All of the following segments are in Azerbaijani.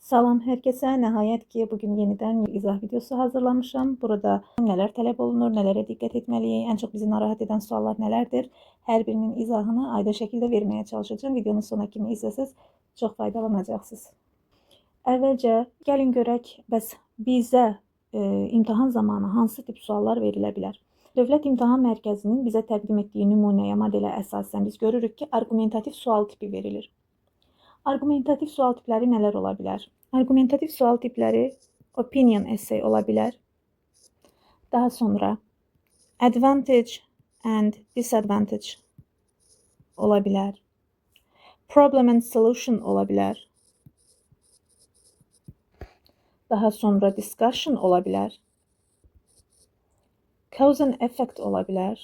Salam hər kəsə. Nəhayət ki, bugün yenidən bir izah videosu hazırlamışam. Burada nələr tələb olunur, nələrə diqqət etməliyik, ən çox bizi narahat edən suallar nələrdir? Hər birinin izahını aydın şəkildə verməyə çalışacağım. Videonun sonuna kimi izləsəz çox faydalanacaqsınız. Əvvəlcə gəlin görək, bəs bizə imtahan zamanı hansı tip suallar verilə bilər? Dövlət İmtahan Mərkəzinin bizə təqdim etdiyi nümunəyə, modelə əsasən biz görürük ki, argumentativ sual tipi verilir. Argumentativ sual tipləri nələr ola bilər? Argumentativ sual tipləri opinion essay ola bilər. Daha sonra advantage and disadvantage ola bilər. Problem and solution ola bilər. Daha sonra discussion ola bilər. Cause and effect ola bilər.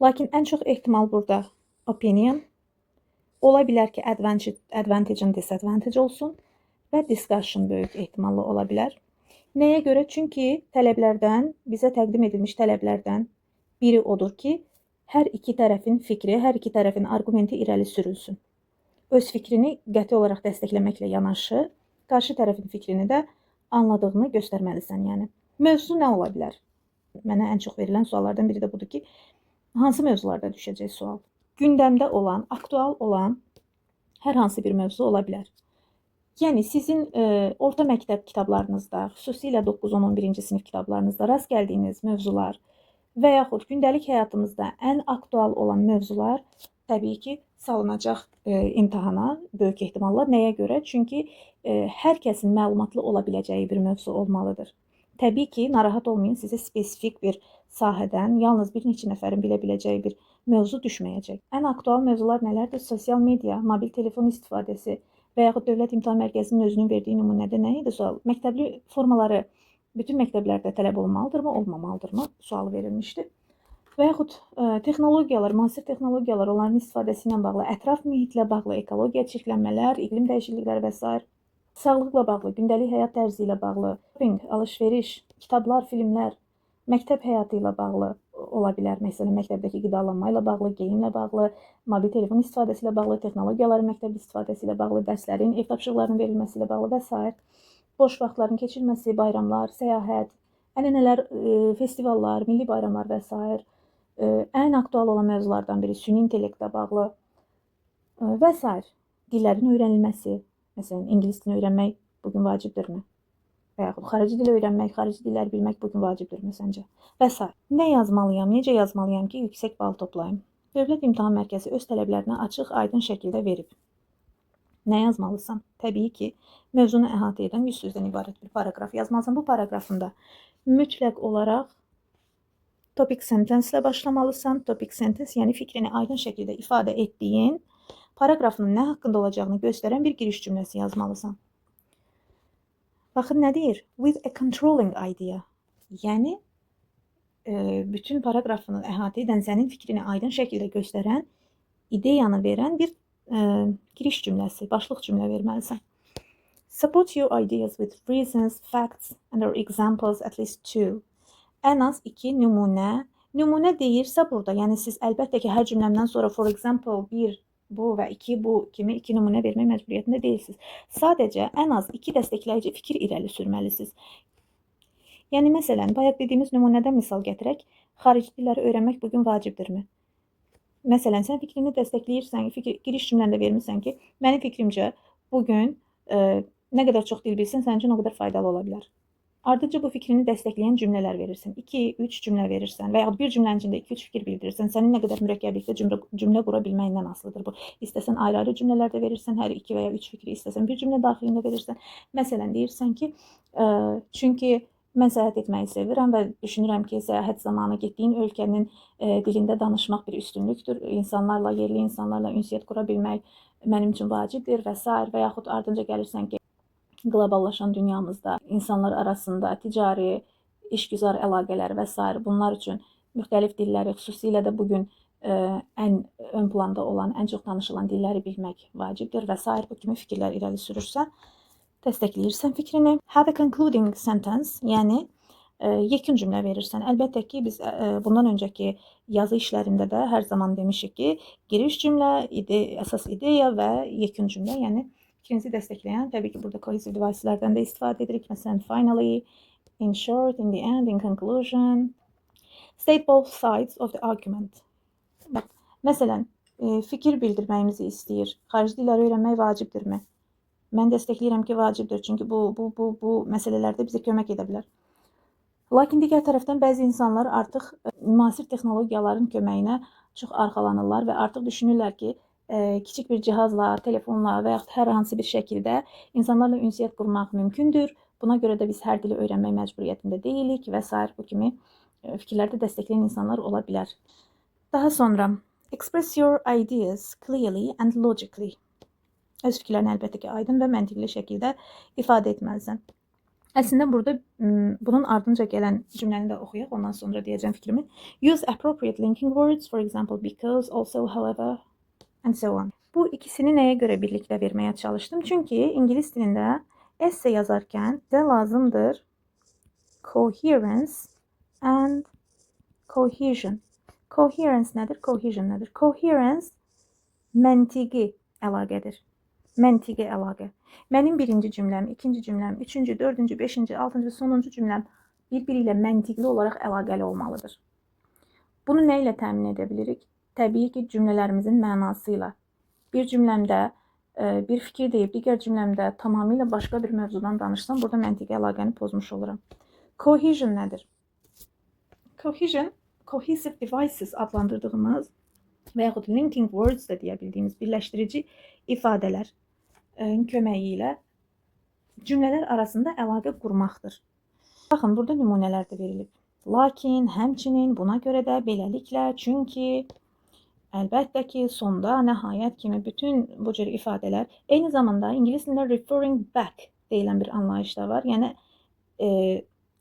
Lakin ən çox ehtimal burada opinion. Ola bilər ki, advantage and disadvantage olsun və discussion böyük ehtimallı ola bilər. Nəyə görə? Çünki tələblərdən, bizə təqdim edilmiş tələblərdən biri odur ki, hər iki tərəfin fikri, hər iki tərəfin argumenti irəli sürülsün. Öz fikrini qəti olaraq dəstəkləməklə yanaşı, qarşı tərəfin fikrini də anladığını göstərməlisən. Yəni, mövzu nə ola bilər? Mənə ən çox verilən suallardan biri də budur ki, hansı mövzularda düşəcək sual? Gündəmdə olan, aktual olan hər hansı bir mövzu ola bilər. Yəni, sizin orta məktəb kitablarınızda, xüsusilə 9-10-11-ci sinif kitablarınızda rast gəldiyiniz mövzular və yaxud gündəlik həyatımızda ən aktual olan mövzular təbii ki, salınacaq imtahana böyük ehtimalla. Nəyə görə? Çünki hər kəsin məlumatlı ola biləcəyi bir mövzu olmalıdır. Təbii ki, narahat olmayın, sizə spesifik bir sahədən yalnız bir neçə nəfərin bilə biləcəyi bir mövzu düşməyəcək. Ən aktual mövzular nələrdir? Sosial media, mobil telefon istifadəsi və yaxud Dövlət İmtahan Mərkəzinin özünün verdiyi nümunədə nə idi sual? Məktəbli formaları bütün məktəblərdə tələb olunmalıdırmı, olmamalıdırmı? Sualı verilmişdi. Və yaxud texnologiyalar, müasir texnologiyalar, onların istifadəsi ilə bağlı, ətraf mühitlə bağlı, ekologiya, çirklənmələr, iqlim dəyişiklikləri və s. Sağlıqla bağlı, gündəlik həyat tərzi ilə bağlı, shopping, alış-veriş, kitablar, filmlər, məktəb həyatı ilə bağlı ola bilər. Məsələn, məktəbdəki qidalanma ilə bağlı, geyimlə bağlı, mobil telefon istifadəsi ilə bağlı, texnologiyaların məktəb istifadəsi ilə bağlı, dərslərin, ev tapşırıqlarının verilməsi ilə bağlı və s. Boş vaxtların keçirilməsi, bayramlar, səyahət, ənənələr, festivallar, milli bayramlar və s. Ən aktual olan mövzulardan biri süni intellektlə bağlı və s. Dillərin öyrənilməsi. Məsələn, ingilis dilini öyrənmək bugün vacibdirmi? Və yaxud xarici dil öyrənmək, xarici dilləri bilmək bugün vacibdirmi səncə? Və s. Nə yazmalıyam, necə yazmalıyam ki, yüksək bal toplayım? Dövlət İmtahan Mərkəzi öz tələblərini açıq, aydın şəkildə verib. Nə yazmalısan? Təbii ki, mövzunu əhatə edən 100 sözdən ibarət bir paragraf yazmalısan. Bu paragrafında mütləq olaraq topic sentence ilə başlamalısan. Topic sentence, yəni fikrini aydın şəkildə ifadə etdiyin, paragrafının nə haqqında olacağını göstərən bir giriş cümləsi yazmalısan. Baxın, nə deyir? With a controlling idea. Yəni, bütün paragrafını əhatə edən, sənin fikrini aydın şəkildə göstərən, ideyanı verən bir giriş cümləsi, başlıq cümlə verməlisən. Support your ideas with reasons, facts and or examples at least 2. Ən az 2 nümunə. Nümunə deyirsə burada, yəni siz əlbəttə ki, hər cümləmdən sonra for example 1 bu və 2 bu kimi 2 nümunə vermək məcburiyyətində deyilsiniz. Sadəcə ən az 2 dəstəkləyici fikir irəli sürməlisiniz. Yəni, məsələn, bayaq dediyimiz nümunədən misal gətirək, xarici dilləri öyrənmək bugün vacibdirmi? Məsələn, sən fikrini dəstəkləyirsən, giriş cümləndə vermirsən ki, mənim fikrimcə bugün nə qədər çox dil bilsən, sənin üçün o qədər faydalı ola bilər. Ardıcı bu fikrini dəstəkləyən cümlələr verirsən. 2-3 cümlə verirsən və ya bir cümlənin içində 2-3 fikir bildirirsən. Sənin nə qədər mürəkkəblikdə cümlə qura bilməyindən asılıdır bu. İstəsən ayrı-ayrı cümlələrdə verirsən, hər 2 və ya 3 fikri istəsən bir cümlə daxilində verirsən. Məsələn, deyirsən ki, çünki mən səyahət etməyi sevirəm və düşünürəm ki, səyahət zamanı getdiyin ölkənin dilində danışmaq bir üstünlükdür. İnsanlarla, yerli insanlarla ünsiyyət qura bilmək mənim üçün vacibdir və s. Və yaxud ardınca gəlirsən ki, qloballaşan dünyamızda insanlar arasında ticari, işgüzar əlaqələr və s. bunlar üçün müxtəlif dilləri, xüsusilə də bugün ən ön planda olan, ən çox danışılan dilləri bilmək vacibdir və s. Bu kimi fikirlər irəli sürürsən, dəstəkləyirsən fikrini. Have a concluding sentence, yəni yekun cümlə verirsən. Əlbəttə ki, biz bundan öncəki yazı işlərində də hər zaman demişik ki, giriş cümlə, əsas ideya və yekun cümlə, yəni fikrinizi dəstəkləyən, təbii ki, burada cohesive device'lərdən də istifadə edirik. Məsələn, finally, in short, in the end, in conclusion. State both sides of the argument. Bax, məsələn, fikir bildirməyimizi istəyir. Xarici dilləri öyrənmək vacibdirmi? Mən dəstəkləyirəm ki, vacibdir. Çünki bu məsələlərdə bizə kömək edə bilər. Lakin digər tərəfdən bəzi insanlar artıq müasir texnologiyaların köməyinə çox arxalanırlar və artıq düşünürlər ki, kiçik bir cihazla, telefonla və yaxud hər hansı bir şəkildə insanlarla ünsiyyət qurmaq mümkündür. Buna görə də biz hər dili öyrənmək məcburiyyətində deyilik və sair bu kimi fikirlərdə dəstəkləyən insanlar ola bilər. Daha sonra, express your ideas clearly and logically. Öz fikirlərini əlbəttə ki, aydın və məntiqli şəkildə ifadə etməlisən. Əslində burada bunun ardınca gələn cümləni də oxuyaq, ondan sonra deyəcəm fikrimi. Use appropriate linking words, for example, because, also, however, and so on. Bu ikisini nəyə görə birlikdə verməyə çalışdım? Çünki ingilis dilində essay yazarkən bizə lazımdır coherence and cohesion. Coherence nədir? Cohesion nədir? Coherence məntiqi əlaqədir. Məntiqi əlaqə. Mənim birinci cümləm, ikinci cümləm, üçüncü, dördüncü, beşinci, altıncı, sonuncu cümləm bir-biri ilə məntiqli olaraq əlaqəli olmalıdır. Bunu nə ilə təmin edə bilirik? Təbii ki, cümlələrimizin mənası ilə. Bir cümləmdə bir fikir deyib, digər cümləmdə tamamilə başqa bir mövzudan danışsam, burada məntiqi əlaqəni pozmuş oluram. Cohesion nədir? Cohesion, cohesive devices adlandırdığımız və yaxud linking words da deyə bildiyimiz birləşdirici ifadələr köməyi ilə cümlələr arasında əlaqə qurmaqdır. Baxın, burada nümunələr də verilib. Lakin, həmçinin, buna görə də, beləliklə, çünki, əlbəttə ki, sonda, nəhayət kimi bütün bu cür ifadələr eyni zamanda ingilis dilində referring back deyilən bir anlayış da var. Yəni,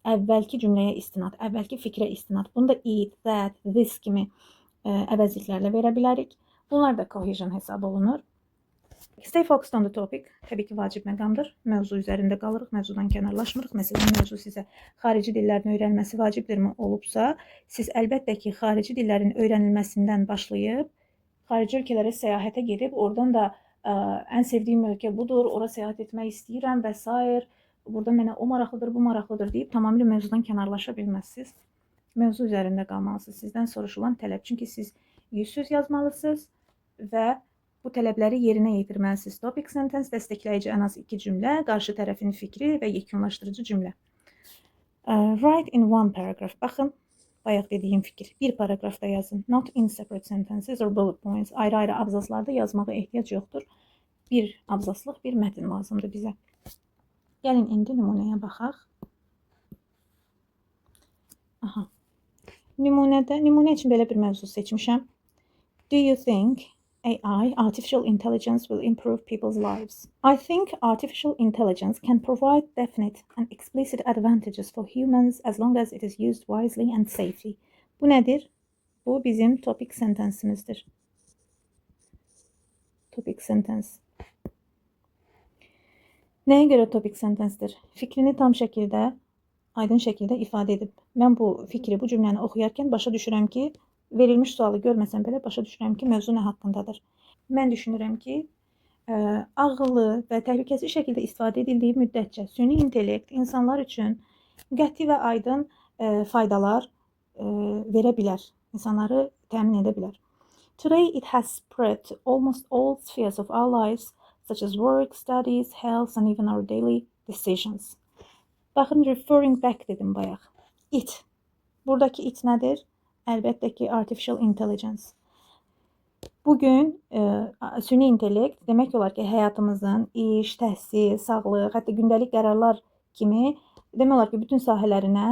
əvvəlki cümləyə istinad, əvvəlki fikrə istinad. Bunu da it, that, this kimi əvəzliklərlə verə bilərik. Bunlar da cohesion hesab olunur. Stay focused on the topic. Təbii ki, vacib məqamdır. Mövzu üzərində qalırıq, mövzudan kənarlaşmırıq. Məsələn, mövzu sizə xarici dillərin öyrənilməsi vacibdirmi olubsa, siz əlbəttə ki, xarici dillərin öyrənilməsindən başlayıb, xarici ölkələrə səyahətə gedib, oradan da ən sevdiyim ölkə budur, ora səyahət etmək istəyirəm və s. Burada mənə o maraqlıdır, bu maraqlıdır deyib tamamilə mövzudan kənarlaşa bilməzsiniz. Mövzu üzərində qalmalısınız. Sizdən soruşulan tələb. Çünki siz 100 söz yazmalısınız və bu tələbləri yerinə yetirməlisiniz. Topic sentence dəstəkləyici ən az 2 cümlə, qarşı tərəfin fikri və yekunlaşdırıcı cümlə. Write in one paragraph. Baxın, bayaq dediyim fikir. Bir paragrafda yazın. Not in separate sentences or bullet points. Ayrı-ayrı abzaslarda yazmağa ehtiyac yoxdur. Bir abzaslıq, bir mətn lazımdır bizə. Gəlin, indi nümunəyə baxaq. Aha. Nümunə üçün belə bir mövzu seçmişəm. Do you think AI, artificial intelligence, will improve people's lives? I think artificial intelligence can provide definite and explicit advantages for humans as long as it is used wisely and safely. Bu nədir? Bu bizim topic sentence'imizdir. Topic sentence. Nəyə görə topic sentence'dir? Fikrini tam şəkildə, aydın şəkildə ifadə edib. Mən bu fikri, bu cümləni oxuyarkən başa düşürəm ki, verilmiş sualı görməsəm belə başa düşürəm ki, mövzu nə haqqındadır. Mən düşünürəm ki, ağıllı və təhlükəsiz şəkildə istifadə edildiyi müddətcə süni intellekt insanlar üçün qəti və aydın faydalar verə bilər, insanları təmin edə bilər. Today it has spread to almost all spheres of our lives, such as work, studies, health, and even our daily decisions. Baxın, referring back dedim bayaq. It. Buradakı it nədir? Əlbəttə ki, artificial intelligence. Bugün süni intellekt demək olar ki, həyatımızın iş, təhsil, sağlıq, hətta gündəlik qərarlar kimi demək olar ki, bütün sahələrinə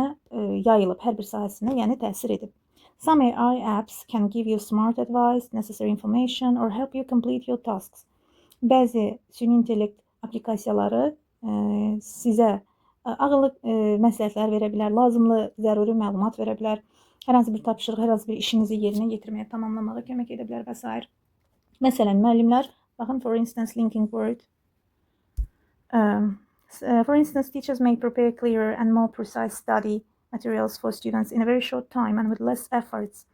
yayılıb, hər bir sahəsinə, yəni təsir edib. Some AI apps can give you smart advice, necessary information, or help you complete your tasks. Bəzi süni intellekt aplikasiyaları sizə ağıllı məsləhətlər verə bilər, lazımlı zəruri məlumat verə bilər, hər hansı bir tapşırıq, hər hansı bir işinizi yerinə yetirməyə, tamamlamağa kömək edə bilər və s. Məsələn, müəllimlər, baxın, for instance, linking word. For instance, teachers may prepare clearer and more precise study materials for students in a very short time and with less efforts.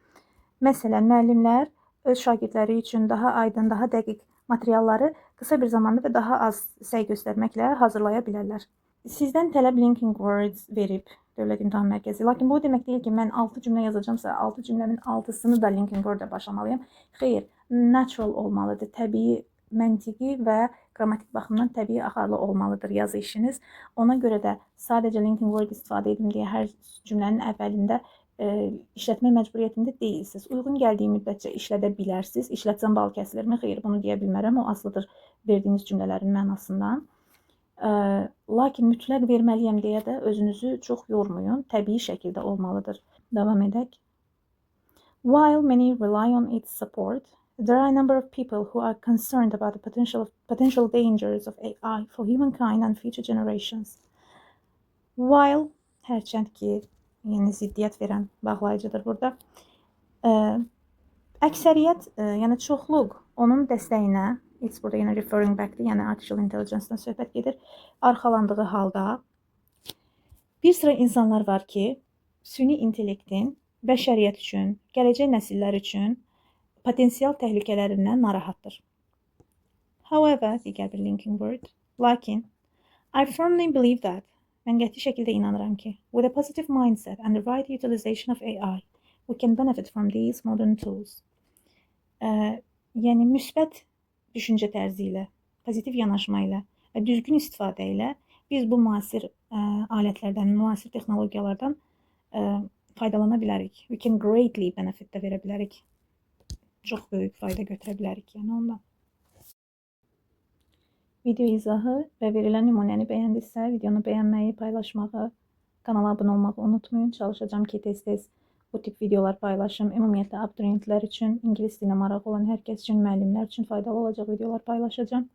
Məsələn, müəllimlər öz şagirdləri üçün daha aydın, daha dəqiq materialları qısa bir zamanda və daha az səy göstərməklə hazırlaya bilərlər. Sizdən tələb linking words verib Dövlət İmtahan Mərkəzi. Lakin bu demək deyil ki, mən 6 cümlə yazacağamsa, 6 cümləmin 6-sını da linking word-ə başlamalıyam. Xeyr, natural olmalıdır, təbii, məntiqi və qrammatik baxımdan təbii axarlı olmalıdır yazı işiniz. Ona görə də sadəcə linking word istifadə edim deyə hər cümlənin əvvəlində işlətmək məcburiyyətində deyilsiniz. Uyğun gəldiyi müddətcə işlədə bilərsiniz. İşlətsəm bal kəsilirmi? Xeyr, bunu deyə bilmərəm. O asılıdır verdiyiniz cümlələrin mənasından. Lakin mütləq verməliyəm deyə də özünüzü çox yormayın. Təbii şəkildə olmalıdır. Davam edək. While many rely on its support, there are a number of people who are concerned about the potential dangers of AI for humankind and future generations. While, hərçənd ki, yəni ziddiyyət verən bağlayıcıdır burada. Əksəriyyət, yəni çoxluq onun dəstəyinə, it's burada yenə referring backdir, yəni artificial intelligence-dan söhbət gedir, arxalandığı halda bir sıra insanlar var ki, süni intellektin bəşəriyyət üçün, gələcək nəsillər üçün potensial təhlükələrindən narahatdır. However, digər bir linking word, lakin, I firmly believe that, mən qəti şəkildə inanıram ki, with a positive mindset and the right utilization of AI, we can benefit from these modern tools. Yəni, müsbət düşüncə tərzi ilə, pozitiv yanaşma ilə və düzgün istifadə ilə biz bu müasir alətlərdən, müasir texnologiyalardan faydalana bilərik. We can greatly benefit də verə bilərik. Çox böyük fayda götürə bilərik, yəni ondan. Video izahı və verilən nümunəni bəyəndinizsə, videonu bəyənməyi, paylaşmağı, kanala abunə olmağı unutmayın. Çalışacağım ki, tez-tez bu tip videolar paylaşım. Ümumiyyətlə, abituriyentlər üçün, ingilis dilinə maraq olan hər kəs üçün, müəllimlər üçün faydalı olacaq videolar paylaşacağım.